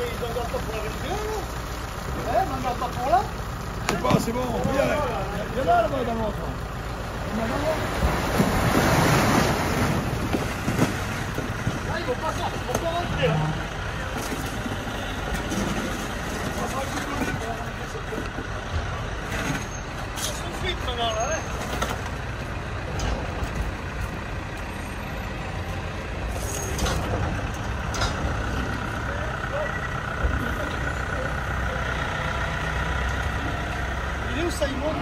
ils en gardent pas pour la récupérer, non? Ouais, ils en gardent pas pour là? Je sais pas, c'est bon. Il y en a là-bas dans l'autre. Il y en a dans l'autre. Là, ils vont pas sortir, ils vont pas rentrer là. Ils sont frites maintenant là, hein. Il est où ça, Simon?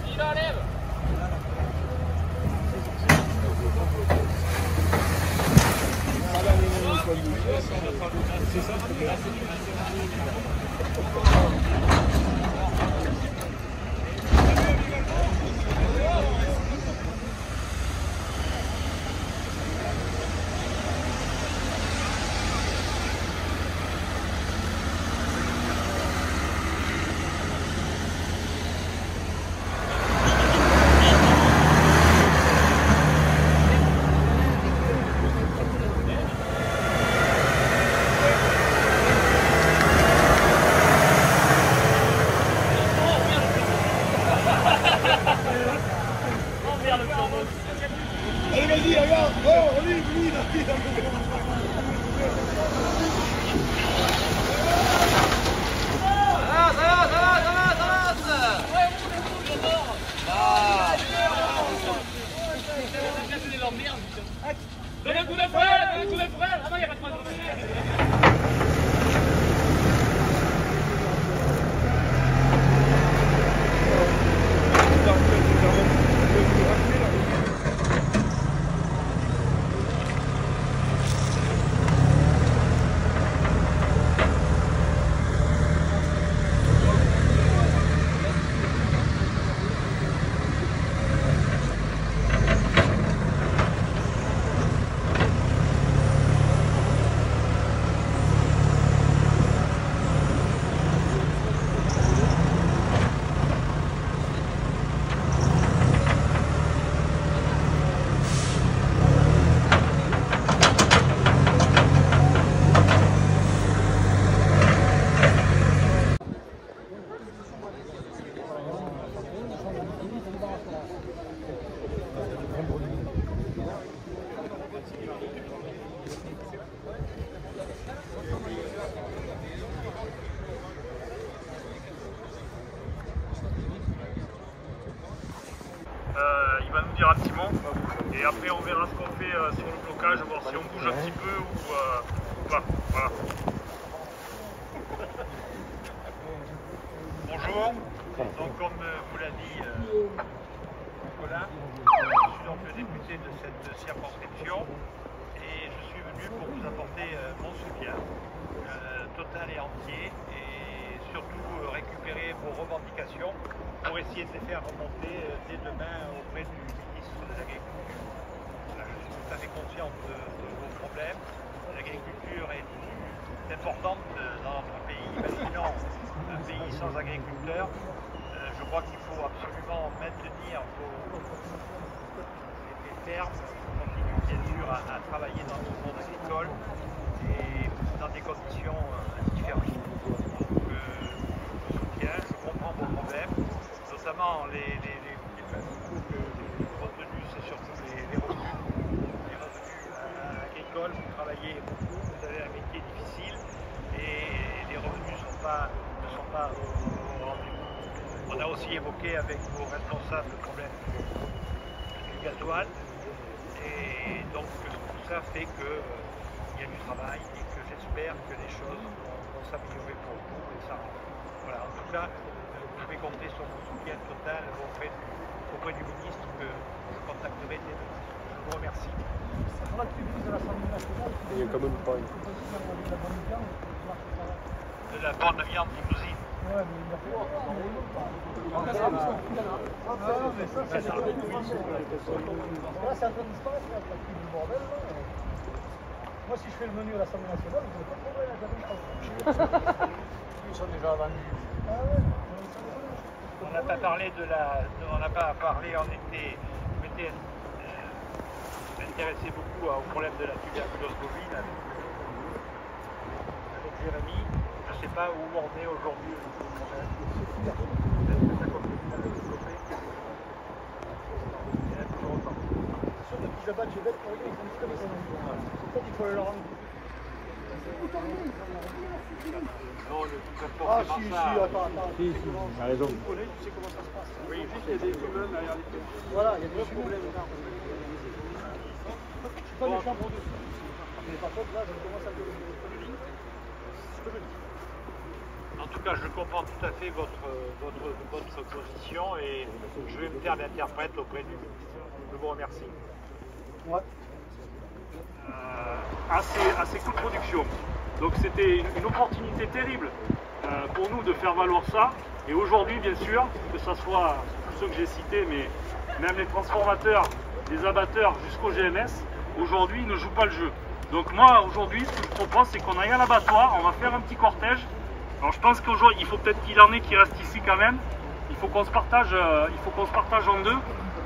Il enlève. C'est ça, allez, vas-y, regarde. Oh, lui, il a pris. Donne un coup de frère, donne un coup de frère. Ah non, il n'y a pas de frère. Il va nous dire un petit mot et après on verra ce qu'on fait sur le blocage, voir si on bouge un petit peu ou pas. Voilà. Bonjour, donc comme vous l'a dit Nicolas, je suis donc le député de cette circonscription et je suis venu pour vous apporter mon soutien total et entier et surtout récupérer vos revendications pour essayer de les faire remonter dès demain auprès du ministre de l'Agriculture. Voilà, je suis tout à fait conscient de vos problèmes. L'agriculture est importante dans notre pays. Imaginons un pays sans agriculteurs. Je crois qu'il faut absolument maintenir les fermes, continuer bien sûr à travailler dans le monde agricole et dans des conditions différentes. Donc, je soutiens, je comprends vos problèmes. Notamment les revenus, c'est surtout les revenus. Les revenus agricoles, vous travaillez beaucoup, vous avez un métier difficile et les revenus ne sont pas au rendez-vous. On a aussi évoqué avec vos responsables le problème du gasoil et donc tout ça fait qu'il y a du travail et que j'espère que les choses vont s'améliorer pour vous et ça. Voilà, en tout cas, vous pouvez compter sur mon soutien total auprès du ministre que je contacterai dès demain. sur l'activité de l'Assemblée nationale, il y a quand même pas une. De la bonne viande limousine. Ouais, mais il a fait. Mais ça, c'est la réduction. Là, c'est en train de disparaître, la activité du bordel. Moi, si je fais le menu à l'Assemblée nationale, vous n'avez pas de problème, ils sont déjà vendus. Ah ouais. On n'a pas parlé on n'a pas parlé, on était intéressé beaucoup au problème de la tuberculose bovine avec Jérémy. Je ne sais pas où on est aujourd'hui. Est-ce que ça continue à se développer? Il y en a toujours autant. Sur des petits abats de Québec, pour regarder, ils sont comme ça. C'est peut-être qu'il faut leur rendre. Non, ne faites pas Ah, forcément si, ça. attends. Si, il a raison. Tu connais, tu sais comment ça se passe. Oui, juste, il y a des humains derrière les têtes. Voilà, il y a des problèmes. Je suis pas méchant pour dessus. Mais par contre, là, je commence à le dire. En tout cas, je comprends tout à fait votre position et je vais me faire d'interprète auprès du ministre. Je vous remercie. Ouais. À ces coûts de production. Donc c'était une opportunité terrible pour nous de faire valoir ça. Et aujourd'hui, bien sûr, que ce soit tous ceux que j'ai cités, mais même les transformateurs, les abatteurs jusqu'au GMS, aujourd'hui, ils ne jouent pas le jeu. Donc moi, aujourd'hui, ce que je propose, c'est qu'on aille à l'abattoir, on va faire un petit cortège. Alors je pense qu'aujourd'hui, il faut peut-être qu'il en ait qui restent ici quand même. Il faut qu'on se partage en deux.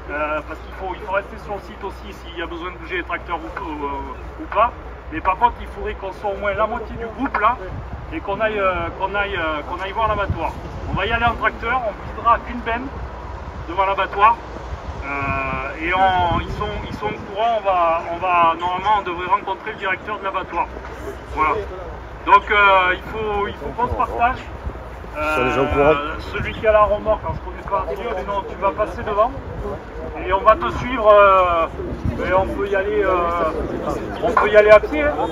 Parce qu'il faut rester sur le site aussi s'il y a besoin de bouger les tracteurs ou pas. Mais par contre, il faudrait qu'on soit au moins la moitié du groupe là et qu'on aille voir l'abattoir. On va y aller en tracteur, on videra qu'une benne devant l'abattoir. Et ils sont au courant, normalement on devrait rencontrer le directeur de l'abattoir. Voilà. Donc il faut qu'on se partage. Celui qui a la remorque, je ne connais pas, mais non, tu vas passer devant et on va te suivre. Et on peut y aller à pied. Hein.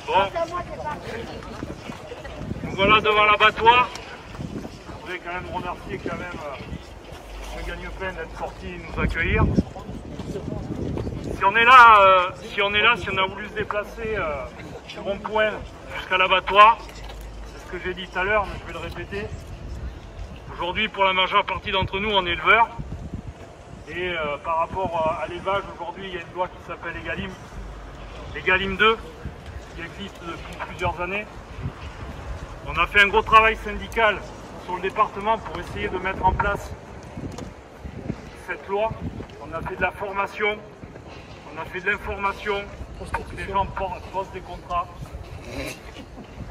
Bon. Donc voilà devant l'abattoir. Je voudrais quand même remercier quand même M. Gagne-Peine d'être sorti et nous accueillir. Si on a voulu se déplacer du rond-point jusqu'à l'abattoir, c'est ce que j'ai dit tout à l'heure, mais je vais le répéter. Aujourd'hui, pour la majeure partie d'entre nous, on est éleveurs. Et par rapport à l'élevage, aujourd'hui, il y a une loi qui s'appelle Egalim 2, qui existe depuis plusieurs années. On a fait un gros travail syndical sur le département pour essayer de mettre en place cette loi. On a fait de la formation, on a fait de l'information, les gens posent des contrats.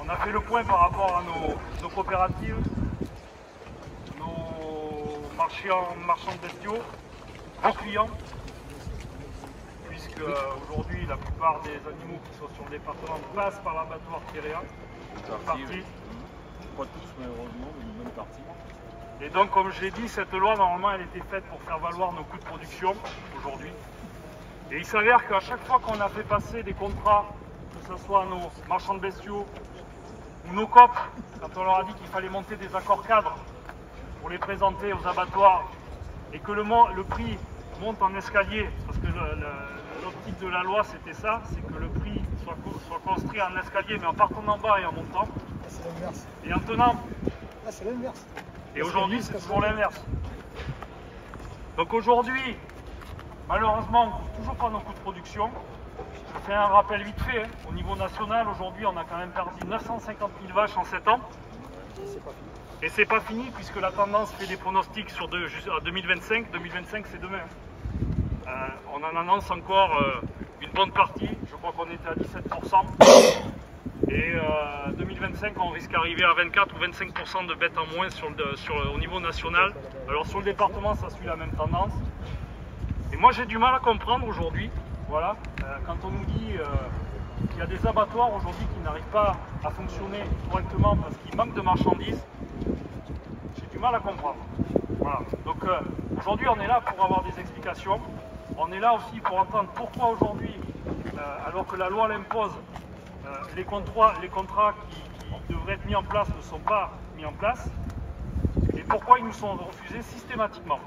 On a fait le point par rapport à nos coopératives, nos marchands de bestiaux, nos clients, puisque aujourd'hui la plupart des animaux qui sont sur le département passent par l'abattoir Kéréa. Une partie. Pas tous malheureusement, mais une bonne partie. Et donc comme je l'ai dit, cette loi normalement elle était faite pour faire valoir nos coûts de production aujourd'hui. Et il s'avère qu'à chaque fois qu'on a fait passer des contrats, que ce soit nos marchands de bestiaux ou nos COP, quand on leur a dit qu'il fallait monter des accords cadres pour les présenter aux abattoirs et que le prix monte en escalier, parce que l'optique de la loi c'était ça, c'est que le prix soit construit en escalier mais en partant d'en bas et en montant. C'est l'inverse. Et en tenant. Là, c'est l'inverse. Et aujourd'hui, c'est toujours l'inverse. Donc aujourd'hui, malheureusement, on ne couvre toujours pas nos coûts de production. Je fais un rappel vite fait. Hein. Au niveau national, aujourd'hui, on a quand même perdu 950 000 vaches en 7 ans. Et c'est pas fini, puisque la tendance fait des pronostics sur 2025. 2025, c'est demain. On en annonce encore une bonne partie. Je crois qu'on était à 17%. Et 2025, on risque d'arriver à 24 ou 25% de bêtes en moins au niveau national. Alors sur le département, ça suit la même tendance. Et moi, j'ai du mal à comprendre aujourd'hui, voilà, quand on nous dit qu'il y a des abattoirs aujourd'hui qui n'arrivent pas à fonctionner correctement parce qu'il manque de marchandises, j'ai du mal à comprendre. Voilà. Donc aujourd'hui, on est là pour avoir des explications. On est là aussi pour entendre pourquoi aujourd'hui, alors que la loi l'impose, les contrats qui devraient être mis en place ne sont pas mis en place, et pourquoi ils nous sont refusés systématiquement.